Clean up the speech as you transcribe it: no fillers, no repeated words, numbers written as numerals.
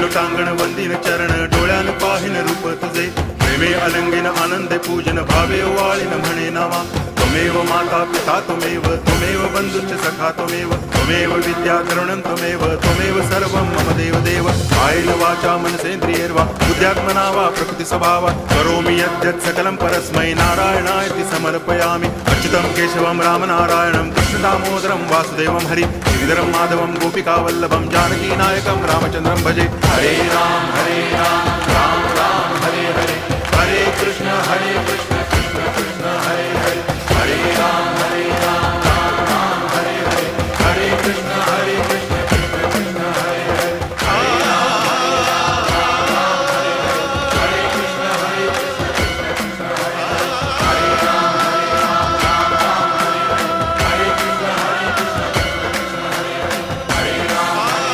लोटांगण वंदिन चरण डोळ्यान पाहिन रूप तुझे प्रेमे अलंगिन आनंदे पूजन भावे वाळीन म्हणे नावा त्वमेव माता पिता त्वमेव बंधुश्च सखा त्वमेव विद्या करुणं त्वमेव सर्वं मम देव कायेन वाचा मनसेन्द्रियैर्वा बुद्ध्यात्मना वा प्रकृति स्वभावात् करोमि यद्यत् सकलं परस्मै नारायणायति समर्पयामि अच्युतं केशवं रामनारायणं कृष्णदामोदरं वासुदेवं हरि गिरिधरं माधवं गोपिकावल्लभं जानकीनायकं रामचन्द्रं भजे हरे राम राम राम हरे हरे हरे कृष्ण